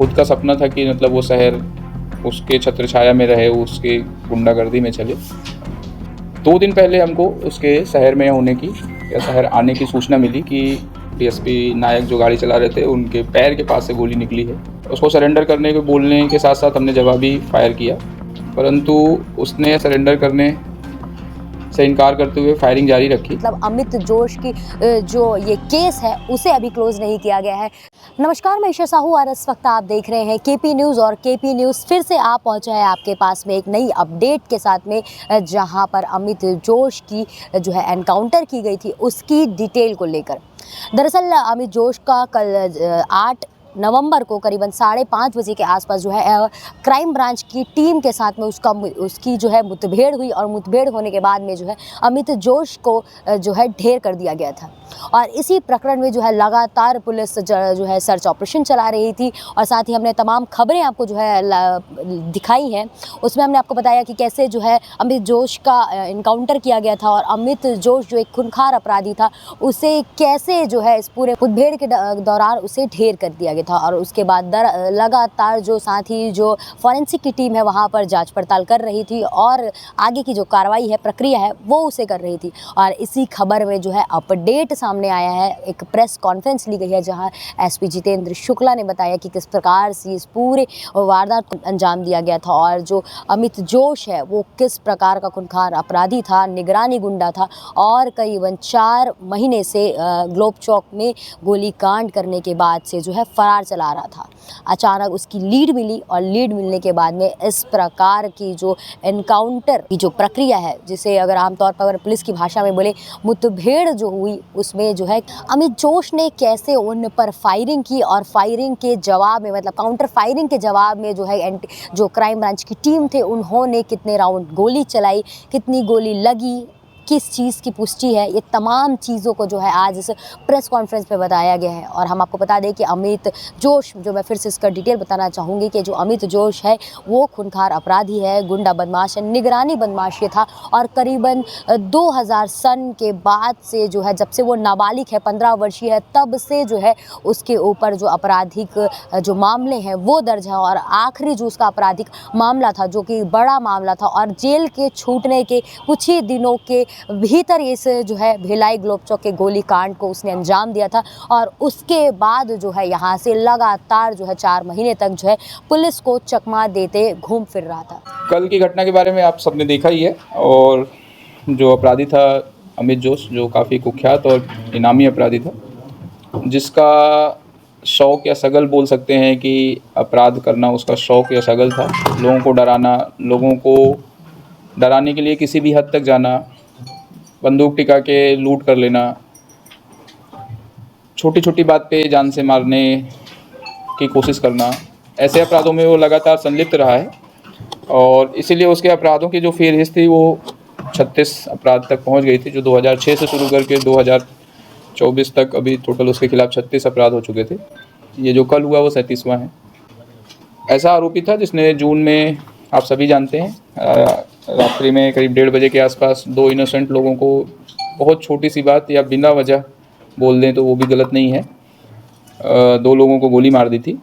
खुद का सपना था कि मतलब वो शहर उसके छत्र छाया में रहे, उसके गुंडागर्दी में चले। 2 दिन पहले हमको उसके शहर में होने की या शहर आने की सूचना मिली कि डीएसपी नायक जो गाड़ी चला रहे थे उनके पैर के पास से गोली निकली है। उसको सरेंडर करने के बोलने के साथ साथ हमने जवाबी फायर किया, परंतु उसने सरेंडर करने से इनकार करते हुए फायरिंग जारी रखी। मतलब अमित जोश की जो ये केस है उसे अभी क्लोज नहीं किया गया है। नमस्कार, मैं ईशा साहू और इस वक्त आप देख रहे हैं केपी न्यूज़ और केपी न्यूज़ फिर से आप पहुंचा है आपके पास में एक नई अपडेट के साथ में, जहां पर अमित जोश की जो है एनकाउंटर की गई थी उसकी डिटेल को लेकर। दरअसल अमित जोश का कल 8 नवंबर को करीबन 5:30 बजे के आसपास जो है क्राइम ब्रांच की टीम के साथ में उसकी जो है मुठभेड़ हुई और मुठभेड़ होने के बाद में जो है अमित जोश को जो है ढेर कर दिया गया था। और इसी प्रकरण में जो है लगातार पुलिस जो है सर्च ऑपरेशन चला रही थी और साथ ही हमने तमाम खबरें आपको जो है दिखाई हैं। उसमें हमने आपको बताया कि कैसे जो है अमित जोश का इनकाउंटर किया गया था और अमित जोश जो एक खूंखार अपराधी था उसे कैसे जो है इस पूरे मुठभेड़ के दौरान उसे ढेर कर दिया गया था। और उसके बाद लगातार जो साथ ही जो फॉरेंसिक की टीम है वहाँ पर जांच पड़ताल कर रही थी और आगे की जो कार्रवाई है, प्रक्रिया है, वो उसे कर रही थी। और इसी खबर में जो है अपडेट सामने आया है, एक प्रेस कॉन्फ्रेंस ली गई है जहां एसपी जितेंद्र शुक्ला ने बताया कि किस प्रकार से इस पूरे वारदात को अंजाम दिया गया था और जो अमित जोश है वो किस प्रकार का खूंखार अपराधी था, निगरानी गुंडा था और करीबन 4 महीने से ग्लोब चौक में गोलीकांड करने के बाद से जो है फरार चला रहा था। अचानक उसकी लीड मिली और लीड मिलने के बाद में इस प्रकार की जो एनकाउंटर की जो प्रक्रिया है, जिसे अगर आमतौर पर पुलिस की भाषा में बोले मुठभेड़ जो हुई, उसमें जो है अमित जोश ने कैसे उन पर फायरिंग की और फायरिंग के जवाब में मतलब काउंटर फायरिंग के जवाब में जो है जो क्राइम ब्रांच की टीम थे उन्होंने कितने राउंड गोली चलाई, कितनी गोली लगी, किस चीज़ की पुष्टि है, ये तमाम चीज़ों को जो है आज इस प्रेस कॉन्फ्रेंस में बताया गया है। और हम आपको बता दें कि अमित जोश, जो मैं फिर से इसका डिटेल बताना चाहूँगी कि जो अमित जोश है वो खूंखार अपराधी है, गुंडा बदमाश है, निगरानी बदमाश ये था और करीबन 2000 सन के बाद से जो है, जब से वो नाबालिग है, 15 वर्षीय है, तब से जो है उसके ऊपर जो आपराधिक जो मामले हैं वो दर्ज है। और आखिरी जो उसका आपराधिक मामला था, जो कि बड़ा मामला था और जेल के छूटने के कुछ ही दिनों के भीतर इस जो है भिलाई ग्लोब चौक के गोलीकांड को उसने अंजाम दिया था। और उसके बाद जो है यहाँ से लगातार जो है 4 महीने तक जो है पुलिस को चकमा देते घूम फिर रहा था। कल की घटना के बारे में आप सबने देखा ही है, और जो अपराधी था अमित जोश, जो काफ़ी कुख्यात और इनामी अपराधी था, जिसका शौक़ या शगल बोल सकते हैं कि अपराध करना उसका शौक़ या शगल था। लोगों को डराना, लोगों को डराने के लिए किसी भी हद तक जाना, बंदूक टिका के लूट कर लेना, छोटी छोटी बात पे जान से मारने की कोशिश करना, ऐसे अपराधों में वो लगातार संलिप्त रहा है। और इसीलिए उसके अपराधों की जो फहरिस्त थी वो 36 अपराध तक पहुंच गई थी, जो 2006 से शुरू करके 2024 तक अभी टोटल उसके खिलाफ 36 अपराध हो चुके थे। ये जो कल हुआ वो 37वां है। ऐसा आरोपी था जिसने जून में, आप सभी जानते हैं, रात्रि में करीब 1:30 बजे के आसपास 2 इनोसेंट लोगों को बहुत छोटी सी बात या बिना वजह बोल दें तो वो भी गलत नहीं है, 2 लोगों को गोली मार दी थी।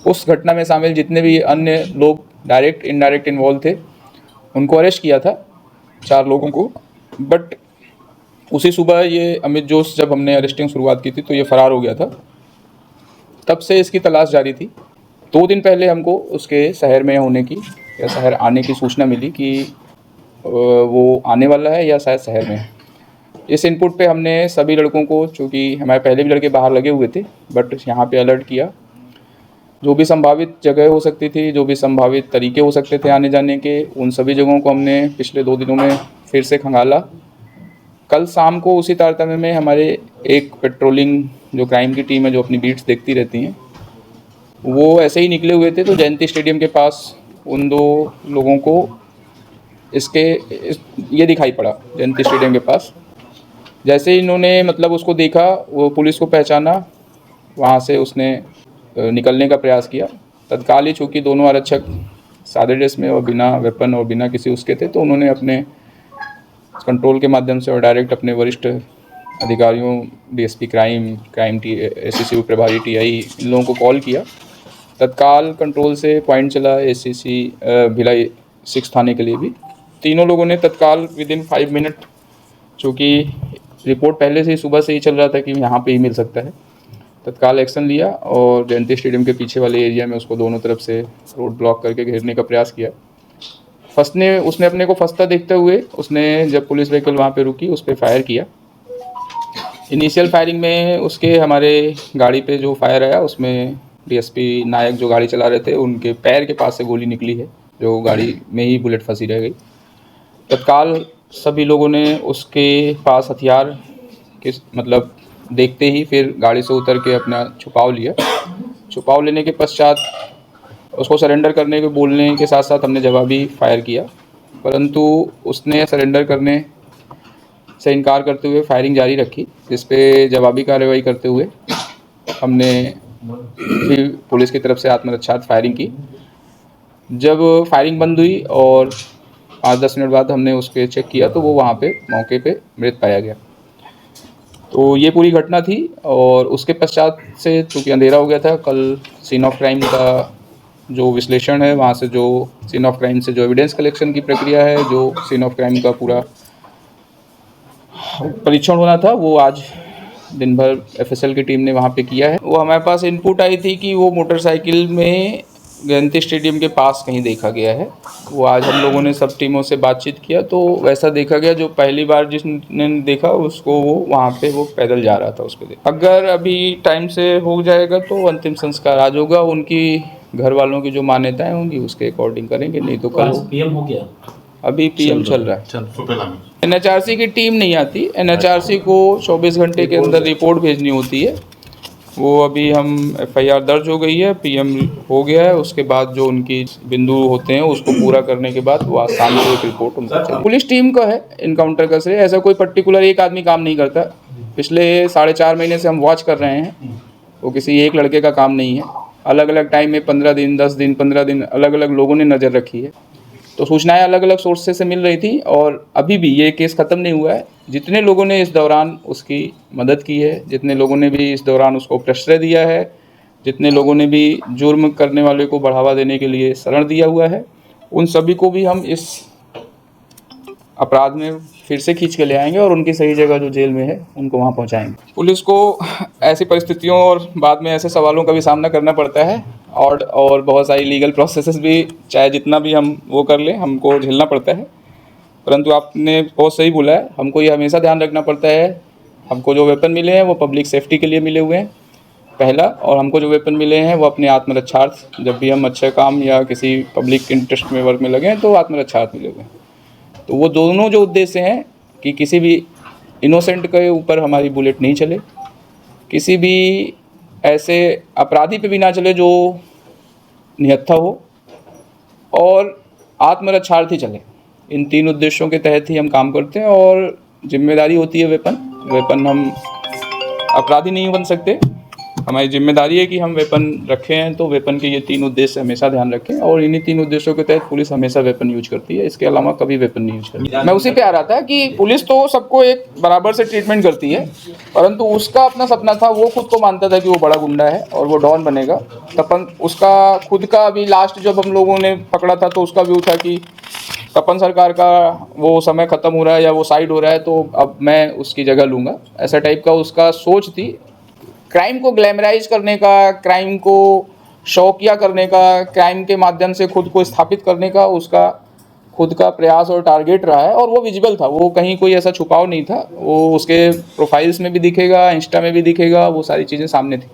उस घटना में शामिल जितने भी अन्य लोग डायरेक्ट इनडायरेक्ट इन्वॉल्व थे उनको अरेस्ट किया था, 4 लोगों को। बट उसी सुबह ये अमित जोश, जब हमने अरेस्टिंग शुरुआत की थी तो ये फ़रार हो गया था। तब से इसकी तलाश जारी थी। 2 दिन पहले हमको उसके शहर में होने की या शहर आने की सूचना मिली कि वो आने वाला है या शायद शहर में है। इस इनपुट पे हमने सभी लड़कों को, चूँकि हमारे पहले भी लड़के बाहर लगे हुए थे, बट यहाँ पे अलर्ट किया। जो भी संभावित जगह हो सकती थी, जो भी संभावित तरीके हो सकते थे आने जाने के, उन सभी जगहों को हमने पिछले 2 दिनों में फिर से खंगाला। कल शाम को उसी तारतम्य में हमारे एक पेट्रोलिंग जो क्राइम की टीम है, जो अपनी बीट्स देखती रहती हैं, वो ऐसे ही निकले हुए थे तो जयंती स्टेडियम के पास उन 2 लोगों को ये दिखाई पड़ा। जयंती स्टेडियम के पास जैसे ही इन्होंने मतलब उसको देखा, वो पुलिस को पहचाना, वहाँ से उसने निकलने का प्रयास किया। तत्काल ही चूँकि दोनों आरक्षक सादे ड्रेस में और बिना वेपन और बिना किसी उसके थे, तो उन्होंने अपने कंट्रोल के माध्यम से और डायरेक्ट अपने वरिष्ठ अधिकारियों, डीएसपी क्राइम एसीसी प्रभारी टीआई, इन लोगों को कॉल किया तत्काल कंट्रोल से पॉइंट चला एसीसी भिलाई 6 थाने के लिए भी। तीनों लोगों ने तत्काल विदिन 5 मिनट, चूँकि रिपोर्ट पहले से ही सुबह से ही चल रहा था कि यहाँ पे ही मिल सकता है, तत्काल एक्शन लिया और जयंती स्टेडियम के पीछे वाले एरिया में उसको दोनों तरफ से रोड ब्लॉक करके घेरने का प्रयास किया। उसने अपने को फंसता देखते हुए उसने जब पुलिस व्हीकल वहाँ पे रुकी उस पर फायर किया। इनिशियल फायरिंग में उसके हमारे गाड़ी पे जो फायर आया उसमें डीएसपी नायक जो गाड़ी चला रहे थे उनके पैर के पास से गोली निकली है, जो गाड़ी में ही बुलेट फंसी रह गई। तत्काल सभी लोगों ने उसके पास हथियार मतलब देखते ही फिर गाड़ी से उतर के अपना छुपाव लिया। छुपाव लेने के पश्चात उसको सरेंडर करने के बोलने के साथ साथ हमने जवाबी फायर किया, परंतु उसने सरेंडर करने से इनकार करते हुए फायरिंग जारी रखी, जिस पे जवाबी कार्रवाई करते हुए हमने भी पुलिस की तरफ से आत्मरक्षार्थ फायरिंग की। जब फायरिंग बंद हुई और 5-10 मिनट बाद हमने उसके चेक किया तो वो वहाँ पे मौके पे मृत पाया गया। तो ये पूरी घटना थी और उसके पश्चात से चूँकि अंधेरा हो गया था, कल सीन ऑफ क्राइम का जो विश्लेषण है, वहाँ से जो सीन ऑफ क्राइम से जो एविडेंस कलेक्शन की प्रक्रिया है, जो सीन ऑफ क्राइम का पूरा परीक्षण होना था, वो आज दिन भर एफएसएल की टीम ने वहाँ पे किया है। वो हमारे पास इनपुट आई थी कि वो मोटरसाइकिल में जयंती स्टेडियम के पास कहीं देखा गया है। वो आज हम लोगों ने सब टीमों से बातचीत किया तो वैसा देखा गया, जो पहली बार जिसने देखा उसको वो वहाँ पे वो पैदल जा रहा था उस पर। अगर अभी टाइम से हो जाएगा तो अंतिम संस्कार आज होगा, उनकी घर वालों की जो मान्यताएं होंगी उसके अकॉर्डिंग करेंगे, नहीं तो कल पीएम हो गया, अभी पीएम चल रहा है। एनएचआरसी की टीम नहीं आती, एनएचआरसी को 24 घंटे के अंदर रिपोर्ट भेजनी होती है। वो अभी हम एफआईआर दर्ज हो गई है, पीएम हो गया है, उसके बाद जो उनकी बिंदु होते हैं उसको पूरा करने के बाद वो आज शाम को एक रिपोर्ट उनको चाहिए। पुलिस टीम का है इनकाउंटर का श्रेय, ऐसा कोई पर्टिकुलर एक आदमी काम नहीं करता। पिछले 4.5 महीने से हम वॉच कर रहे हैं, वो किसी एक लड़के का काम नहीं है। अलग अलग टाइम में 15 दिन 10 दिन 15 दिन अलग अलग लोगों ने नज़र रखी है, तो सूचनाएं अलग अलग सोर्सेज से मिल रही थी और अभी भी ये केस ख़त्म नहीं हुआ है। जितने लोगों ने इस दौरान उसकी मदद की है, जितने लोगों ने भी इस दौरान उसको प्रश्रय दिया है, जितने लोगों ने भी जुर्म करने वाले को बढ़ावा देने के लिए शरण दिया हुआ है, उन सभी को भी हम इस अपराध में फिर से खींच के ले आएंगे और उनकी सही जगह जो जेल में है उनको वहाँ पहुँचाएंगे। पुलिस को ऐसी परिस्थितियों और बाद में ऐसे सवालों का भी सामना करना पड़ता है और बहुत सारी लीगल प्रोसेसेस भी, चाहे जितना भी हम वो कर लें, हमको झेलना पड़ता है। परंतु आपने बहुत सही बोला है, हमको ये हमेशा ध्यान रखना पड़ता है, हमको जो वेपन मिले हैं वो पब्लिक सेफ्टी के लिए मिले हुए हैं पहला, और हमको जो वेपन मिले हैं वो अपने आत्मरक्षार्थ, जब भी हम अच्छे काम या किसी पब्लिक इंटरेस्ट में वर्क में लगे हैं तो आत्मरक्षार्थ मिले हुए हैं। तो वो दोनों जो उद्देश्य हैं कि किसी भी इनोसेंट के ऊपर हमारी बुलेट नहीं चले, किसी भी ऐसे अपराधी पे भी ना चले जो निहत्था हो, और आत्मरक्षार्थ ही चले। इन 3 उद्देश्यों के तहत ही हम काम करते हैं और जिम्मेदारी होती है वेपन हम अपराधी नहीं बन सकते, हमारी जिम्मेदारी है कि हम वेपन रखे हैं तो वेपन के ये 3 उद्देश्य हमेशा ध्यान रखें और इन्हीं 3 उद्देश्यों के तहत पुलिस हमेशा वेपन यूज करती है, इसके अलावा कभी वेपन नहीं यूज करती। मैं उसी पे आ रहा था कि पुलिस तो सबको एक बराबर से ट्रीटमेंट करती है, परंतु उसका अपना सपना था, वो खुद को मानता था कि वो बड़ा गुंडा है और वो डॉन बनेगा। तपन उसका खुद का अभी लास्ट जब हम लोगों ने पकड़ा था तो उसका व्यू था कि तपन सरकार का वो समय ख़त्म हो रहा है या वो साइड हो रहा है तो अब मैं उसकी जगह लूँगा, ऐसा टाइप का उसका सोच थी। क्राइम को ग्लैमराइज करने का, क्राइम को शौकिया करने का, क्राइम के माध्यम से खुद को स्थापित करने का उसका खुद का प्रयास और टारगेट रहा है और वो विजिबल था, वो कहीं कोई ऐसा छुपाव नहीं था, वो उसके प्रोफाइल्स में भी दिखेगा, इंस्टा में भी दिखेगा, वो सारी चीज़ें सामने थी।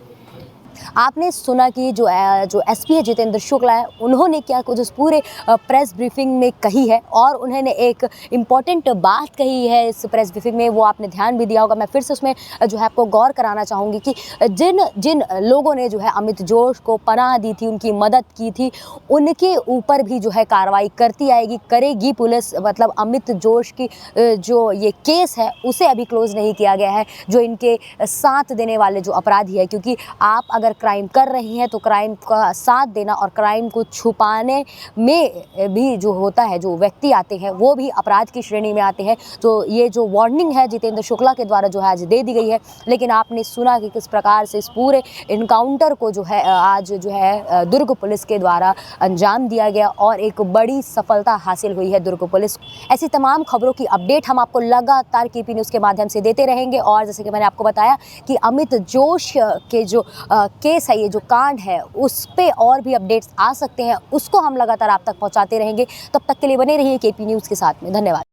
आपने सुना कि जो एसपी है जितेंद्र शुक्ला है, उन्होंने क्या कुछ उस पूरे प्रेस ब्रीफिंग में कही है और उन्होंने एक इम्पॉर्टेंट बात कही है इस प्रेस ब्रीफिंग में, वो आपने ध्यान भी दिया होगा। मैं फिर से उसमें जो है आपको गौर कराना चाहूँगी कि जिन लोगों ने जो है अमित जोश को पनाह दी थी, उनकी मदद की थी, उनके ऊपर भी जो है कार्रवाई करती आएगी, करेगी पुलिस। मतलब अमित जोश की जो ये केस है उसे अभी क्लोज़ नहीं किया गया है, जो इनके साथ देने वाले जो अपराधी है, क्योंकि आप अगर क्राइम कर रही हैं तो क्राइम का साथ देना और क्राइम को छुपाने में भी जो होता है, जो व्यक्ति आते हैं वो भी अपराध की श्रेणी में आते हैं। तो ये जो वार्निंग है जितेंद्र शुक्ला के द्वारा जो है आज दे दी गई है। लेकिन आपने सुना कि किस प्रकार से इस पूरे इनकाउंटर को जो है आज जो है दुर्ग पुलिस के द्वारा अंजाम दिया गया और एक बड़ी सफलता हासिल हुई है दुर्ग पुलिस। ऐसी तमाम खबरों की अपडेट हम आपको लगातार केपी न्यूज़ के माध्यम से देते रहेंगे। और जैसे कि मैंने आपको बताया कि अमित जोश के जो केस है, ये जो कांड है, उस पे और भी अपडेट्स आ सकते हैं, उसको हम लगातार आप तक पहुंचाते रहेंगे। तब तक के लिए बने रहिए केपी न्यूज़ के साथ में। धन्यवाद।